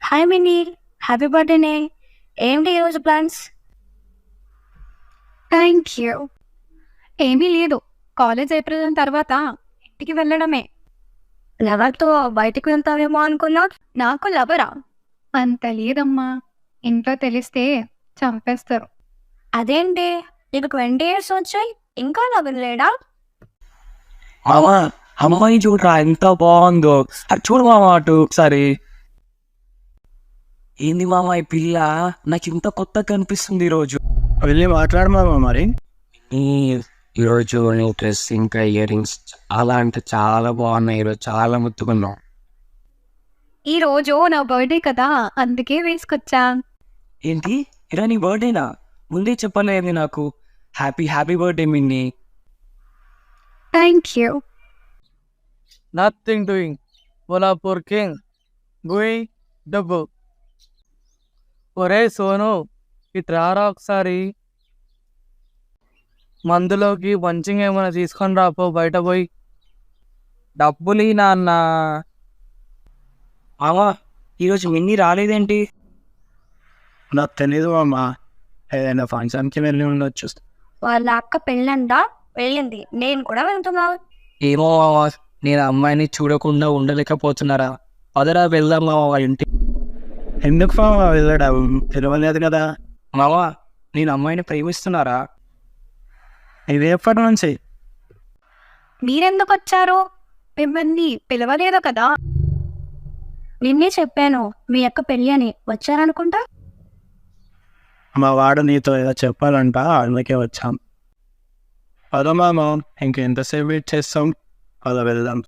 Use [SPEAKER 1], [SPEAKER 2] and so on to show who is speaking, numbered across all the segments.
[SPEAKER 1] Hi mini, happy బర్త్డేనే. ఏంటి ఈరోజు plans?
[SPEAKER 2] Thank you. ఏమీ లేదు. కాలేజ్ అయిపోయిన తర్వాత ఇంటికి వెళ్ళడమే.
[SPEAKER 1] లవర్తో బయటికి వెళ్తావేమో అనుకున్నా.
[SPEAKER 2] నాకు లవరా? అంత లేదమ్మా. ఇంట్లో తెలిస్తే చంపేస్తారు.
[SPEAKER 1] అదేంటి, నీకు 20 years వచ్చాయి, ఇంకా లవర్ లేడా?
[SPEAKER 3] మామా, అమ్మాయి చూడరా ఎంత బాగుందో. అది చూడు మామ, అటు ఒకసారి. ఏంది మామ ఈ పిల్ల, నాకు ఇంత కొత్తగా కనిపిస్తుంది ఈరోజు.
[SPEAKER 4] వెళ్ళి మాట్లాడమా మరి.
[SPEAKER 3] ఈరోజు నీ డ్రెస్ ఇంకా ఇయర్ రింగ్స్ చాలా అంటే చాలా బాగున్నాయి. ఈరోజు చాలా ముత్తుకున్నావు.
[SPEAKER 2] ఈ రోజు నా బర్త్డే కదా, అందుకే వేసుకొచ్చా.
[SPEAKER 3] ఏంటి ఇలా నీ బర్త్డేనా? ముందే చెప్పలేదు నాకు. Happy happy birthday Minni.
[SPEAKER 2] Thank you.
[SPEAKER 5] Nothing doing. Volapur king. Gui డబ్బు. ఒరే సోను, ఇటు రారా ఒకసారి. మందులోకి మంచిగా ఏమైనా తీసుకొని రాపో బయట పోయి. డబ్బులు నాన్న.
[SPEAKER 3] మామా, ఈరోజు మిన్ని రాలేదేంటి?
[SPEAKER 4] నాకు తెలీదు అమ్మా, ఏదైనా ఫంక్షన్కి వెళ్ళి ఉండొచ్చు.
[SPEAKER 1] వాళ్ళ అక్క పెళ్ళంట, వెళ్ళింది. నేను కూడా వెళ్తున్నా.
[SPEAKER 3] ఏమో మామా, నేను అమ్మాయిని చూడకుండా ఉండలేకపోతున్నారా. పదరా వెళ్దాం మామ వాళ్ళ ఇంటికి.
[SPEAKER 4] ఎందుకు మామ వెళ్ళడం? పిలవలేదు కదా.
[SPEAKER 3] మామా, నేను అమ్మాయిని ప్రేమిస్తున్నారా?
[SPEAKER 4] ఇది ఎప్పటి నుంచి?
[SPEAKER 2] మీరెందుకు వచ్చారు? మిమ్మల్ని పిలవలేదు కదా.
[SPEAKER 1] నిన్నే చెప్పాను మీ అక్క పెళ్ళి అని. వచ్చారనుకుంటా.
[SPEAKER 4] మా వాడు నీతో ఏదో చెప్పాలంట, అందుకే వచ్చాం. పద మామ, ఇంకెంతసేపు వెయిట్ చేస్తాం, పద వెళ్దాం.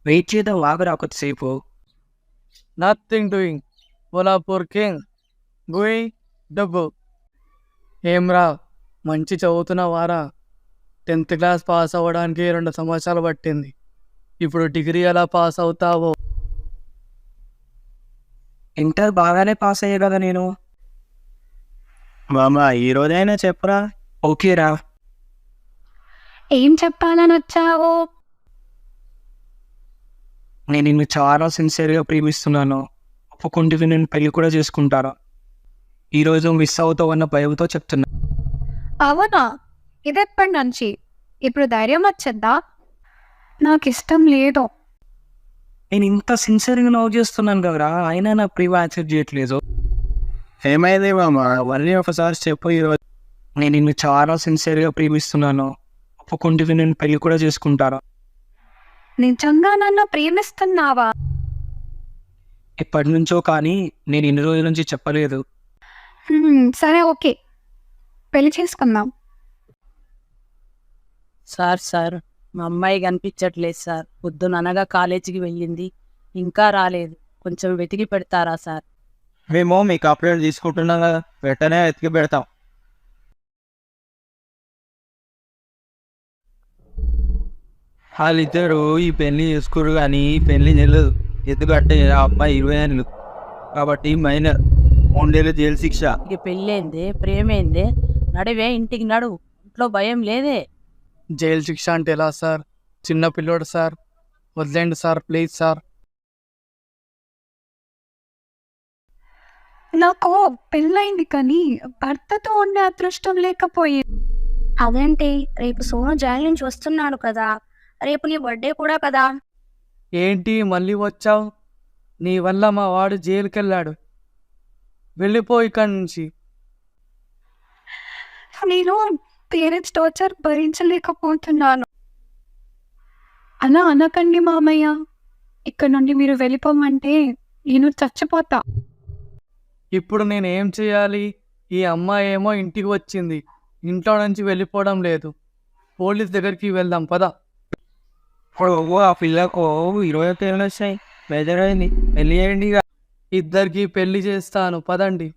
[SPEAKER 3] వెయిట్ చేద్దాం, ఆగరా కొద్దిసేపు.
[SPEAKER 5] Nothing doing. వోలాపూర్ కింగ్. గుయి డబ్బు. ఏమ్రా, మంచి చదువుతున్నావారా? 10th క్లాస్ పాస్ అవ్వడానికి 2 సంవత్సరాలు పట్టింది. ఇప్పుడు డిగ్రీ ఎలా పాస్ అవుతావో.
[SPEAKER 3] ఇంటర్ బాగానే పాస్ అయ్యా కదా నేను.
[SPEAKER 4] మామ ఈ రోజైనా చెప్పురా.
[SPEAKER 3] ఓకేరా.
[SPEAKER 2] ఏం చెప్పాలని వచ్చావు?
[SPEAKER 3] నేను నిన్ను చాలా సిన్సియర్గా ప్రేమిస్తున్నాను. ఒప్పుకుంటే నేను పెళ్లి కూడా చేసుకుంటాను. ఈరోజు మిస్ అవుతావన్న భయంతో చెప్తున్నా.
[SPEAKER 2] అవునా? ఇదెప్పటి నుంచి? ఇప్పుడు ధైర్యం వచ్చేద్దా? నాకు ఇష్టం లేదు.
[SPEAKER 3] నేను ఇంత సిన్సియర్గా లవ్ చేస్తున్నాను కదరా, అయినా నా ప్రేమ యాక్సెప్ట్ చేయట్లేదు.
[SPEAKER 4] ఏమైంది మామ, మళ్ళీ ఒకసారి చెప్పు. ఈరోజు
[SPEAKER 3] నేను నిన్ను చాలా సిన్సియర్గా ప్రేమిస్తున్నాను. ఒప్పుకుంటే నేను పెళ్లి కూడా చేసుకుంటాను.
[SPEAKER 2] నిజంగా నన్ను ప్రేమిస్తున్నావా?
[SPEAKER 3] ఎప్పటి నుంచో, కానీ నేను ఇన్ని రోజుల నుంచి చెప్పలేదు.
[SPEAKER 2] సరే, ఓకే, పెళ్లి చేసుకుందాం.
[SPEAKER 6] సార్ మా అమ్మాయి కనిపించట్లేదు సార్. పొద్దుననగా కాలేజీకి వెళ్ళింది, ఇంకా రాలేదు. కొంచెం వెతికి పెడతారా సార్?
[SPEAKER 4] మేము మీకు అప్డేట్ తీసుకుంటున్నాం కదా, వెంటనే ఎతికి పెడతాం.
[SPEAKER 7] వాళ్ళిద్దరు ఈ పెళ్లి చేసుకోరు, కానీ పెళ్లి నిలదు. ఎందుకంటే ఆ అబ్బాయి 20 ఏళ్ళు కాబట్టి మైనర్. 3 ఏళ్ళు జైలు శిక్ష.
[SPEAKER 6] ఇక పెళ్ళేందే, ప్రేమేందే? నడివే, ఇంటికి నడువు. ఇంట్లో భయం లేదే?
[SPEAKER 5] జైలు శిక్ష అంటే ఎలా సార్? చిన్న పిల్లోడు సార్, వదిలేండి సార్ ప్లీజ్ సార్.
[SPEAKER 2] నాకు పెళ్ళైంది, కానీ భర్తతో ఉండే అదృష్టం లేకపోయింది.
[SPEAKER 1] అదేంటి, రేపు సోను జైలు నుంచి వస్తున్నాడు కదా, రేపు నీ బర్త్డే కూడా కదా.
[SPEAKER 5] ఏంటి మళ్ళీ వచ్చావు? నీ వల్ల మా వాడు జైలుకి వెళ్ళాడు. వెళ్ళిపో ఇక్కడి నుంచి.
[SPEAKER 2] నేను పేరెంట్స్ టార్చర్ భరించలేకపోతున్నాను. అలా అనకండి మామయ్య. ఇక్కడ నుండి మీరు వెళ్ళిపోమంటే నేను చచ్చిపోతా.
[SPEAKER 5] ఇప్పుడు నేను ఏం చేయాలి? ఈ అమ్మాయి ఏమో ఇంటికి వచ్చింది, ఇంట్లో నుంచి వెళ్ళిపోవడం లేదు. పోలీస్ దగ్గరికి వెళ్దాం పద.
[SPEAKER 7] ఇప్పుడు ఆ పిల్లకు 20 ఏళ్ళు వచ్చాయి, బెదరైంది. పెళ్లి చేయండి ఇక.
[SPEAKER 5] ఇద్దరికి పెళ్లి చేస్తాను పదండి.